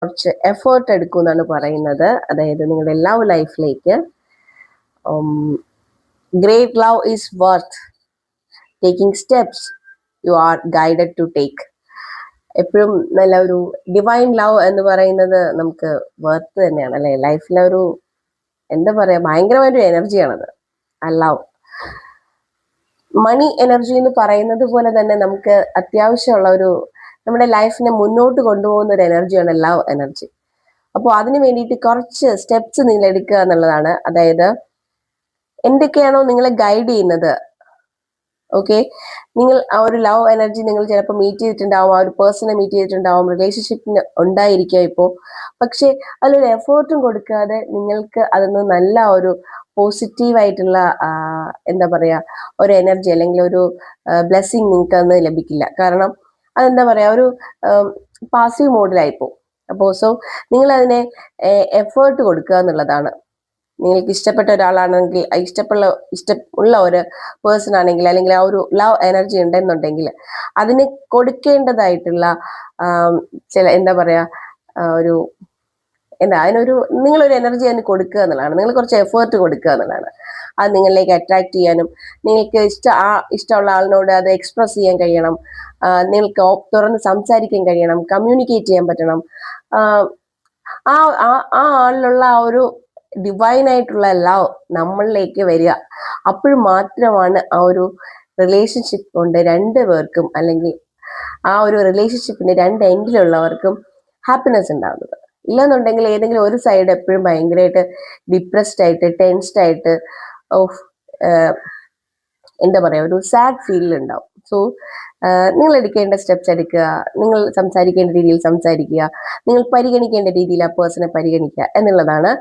കുറച്ച് എഫേർട്ട് എടുക്കും എന്നാണ് പറയുന്നത്. അതായത് നിങ്ങളുടെ ലവ് ലൈഫിലേക്ക് great love is worth taking steps you are guided to take. എപ്പോഴും നല്ല ഒരു ഡിവൈൻ ലവ് എന്ന് പറയുന്നത് നമുക്ക് വർത്ത് തന്നെയാണ് അല്ലെ. ലൈഫിലെ ഒരു എന്താ പറയാ, ഭയങ്കരമായൊരു എനർജിയാണത് ആ ലവ്. മണി എനർജി എന്ന് പറയുന്നത് പോലെ തന്നെ നമുക്ക് അത്യാവശ്യമുള്ള ഒരു നമ്മുടെ ലൈഫിനെ മുന്നോട്ട് കൊണ്ടുപോകുന്ന ഒരു എനർജിയാണ് ലവ് എനർജി. അപ്പോൾ അതിന് വേണ്ടിയിട്ട് കുറച്ച് സ്റ്റെപ്സ് നിങ്ങൾ എടുക്കുക എന്നുള്ളതാണ്. അതായത് എന്തൊക്കെയാണോ നിങ്ങളെ ഗൈഡ് ചെയ്യുന്നത്, ഓക്കെ, നിങ്ങൾ ആ ഒരു ലവ് എനർജി നിങ്ങൾ ചിലപ്പോൾ മീറ്റ് ചെയ്തിട്ടുണ്ടാവും, ആ ഒരു പേഴ്സണെ മീറ്റ് ചെയ്തിട്ടുണ്ടാവും, റിലേഷൻഷിപ്പിന് ഉണ്ടായിരിക്കുക ഇപ്പോൾ. പക്ഷെ അതിലൊരു എഫേർട്ടും കൊടുക്കാതെ നിങ്ങൾക്ക് അതൊന്ന് നല്ല ഒരു പോസിറ്റീവായിട്ടുള്ള എന്താ പറയാ ഒരു എനർജി അല്ലെങ്കിൽ ഒരു ബ്ലെസ്സിങ് നിങ്ങൾക്ക് അന്ന് ലഭിക്കില്ല. കാരണം അതെന്താ പറയാ ഒരു പാസീവ് മോഡിലായിപ്പോ. അപ്പോൾ സോ നിങ്ങൾ അതിനെ എഫേർട്ട് കൊടുക്കുക എന്നുള്ളതാണ്. നിങ്ങൾക്ക് ഇഷ്ടപ്പെട്ട ഒരാളാണെങ്കിൽ, ഇഷ്ടമുള്ള ഒരു പേഴ്സൺ ആണെങ്കിൽ, അല്ലെങ്കിൽ ആ ഒരു ലവ് എനർജി ഉണ്ടെന്നുണ്ടെങ്കിൽ അതിന് കൊടുക്കേണ്ടതായിട്ടുള്ള ചില എന്താ പറയാ ഒരു അതിനൊരു നിങ്ങളൊരു എനർജി അതിന് കൊടുക്കുക എന്നുള്ളതാണ്. നിങ്ങൾ കുറച്ച് എഫേർട്ട് കൊടുക്കുക എന്നുള്ളതാണ്. അത് നിങ്ങളിലേക്ക് അട്രാക്ട് ചെയ്യാനും നിങ്ങൾക്ക് ഇഷ്ടമുള്ള ആളിനോട് അത് എക്സ്പ്രസ് ചെയ്യാൻ കഴിയണം. നിങ്ങൾക്ക് തുറന്ന് സംസാരിക്കാൻ കഴിയണം, കമ്മ്യൂണിക്കേറ്റ് ചെയ്യാൻ പറ്റണം. ആ ആളിലുള്ള ആ ഒരു ഡിവൈൻ ആയിട്ടുള്ള ലവ് നമ്മളിലേക്ക് വരിക. അപ്പോൾ മാത്രമാണ് ആ ഒരു റിലേഷൻഷിപ്പ് കൊണ്ട് രണ്ടു പേർക്കും, അല്ലെങ്കിൽ ആ ഒരു റിലേഷൻഷിപ്പിന്റെ രണ്ട് എൻഡിലുള്ളവർക്കും ഹാപ്പിനെസ് ഉണ്ടാകുന്നത്. ഇല്ലെന്നുണ്ടെങ്കിൽ ഏതെങ്കിലും ഒരു സൈഡ് എപ്പോഴും ഭയങ്കരമായിട്ട് ഡിപ്രസ്ഡ് ആയിട്ട്, ടെൻസ്ഡ് ആയിട്ട്, എന്താ പറയാ ഒരു സാഡ് ഫീൽ ഉണ്ടാവും. സോ നിങ്ങൾ എടുക്കേണ്ട സ്റ്റെപ്സ് എടുക്കുക, നിങ്ങൾ സംസാരിക്കേണ്ട രീതിയിൽ സംസാരിക്കുക, നിങ്ങൾ പരിഗണിക്കേണ്ട രീതിയിൽ ആ പേഴ്സണെ പരിഗണിക്കുക എന്നുള്ളതാണ്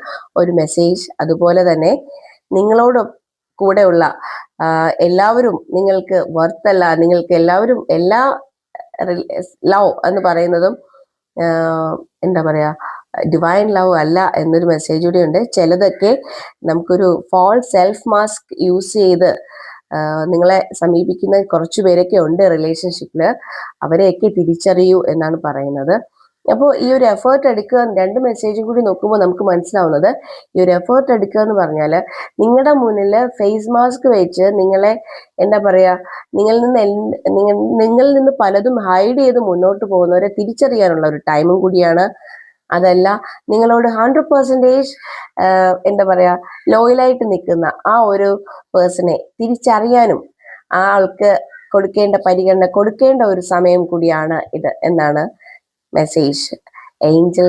ഒരു മെസ്സേജ്. അതുപോലെ തന്നെ നിങ്ങളോട് കൂടെയുള്ള എല്ലാവരും നിങ്ങൾക്ക് വರ್ತല്ല, നിങ്ങൾക്ക് എല്ലാവരും എല്ലാ ലവ് എന്ന് പറയുന്നതും എന്താ പറയാ ഡിവൈൻ ലവ് അല്ല എന്നൊരു മെസ്സേജ് കൂടി ഉണ്ട്. ചിലതൊക്കെ നമുക്കൊരു ഫോൾസ് സെൽഫ് മാസ്ക് യൂസ് ചെയ്ത് നിങ്ങളെ സമീപിക്കുന്ന കുറച്ചു പേരൊക്കെ ഉണ്ട് റിലേഷൻഷിപ്പില്. അവരെയൊക്കെ തിരിച്ചറിയൂ എന്നാണ് പറയുന്നത്. അപ്പോൾ ഈ ഒരു എഫേർട്ട് എടുക്കുക, രണ്ട് മെസ്സേജും കൂടി നോക്കുമ്പോൾ നമുക്ക് മനസ്സിലാവുന്നത്, ഈ ഒരു എഫേർട്ട് എടുക്കുക എന്ന് പറഞ്ഞാൽ നിങ്ങളുടെ മുന്നിൽ ഫേസ് മാസ്ക് വെച്ച് നിങ്ങളെ എന്താ പറയാ നിങ്ങളിൽ നിന്ന് പലതും ഹൈഡ് ചെയ്ത് മുന്നോട്ട് പോകുന്നവരെ തിരിച്ചറിയാനുള്ള ഒരു ടൈമും കൂടിയാണ്. അതല്ല, നിങ്ങളോട് 100% എന്താ പറയാ ലോയലായിട്ട് നിൽക്കുന്ന ആ ഒരു പേഴ്സണെ തിരിച്ചറിയാനും ആ ആൾക്ക് കൊടുക്കേണ്ട പരിഗണന കൊടുക്കേണ്ട ഒരു സമയം കൂടിയാണ് ഇത് എന്നാണ് മെസ്സേജ്. ഏഞ്ചൽ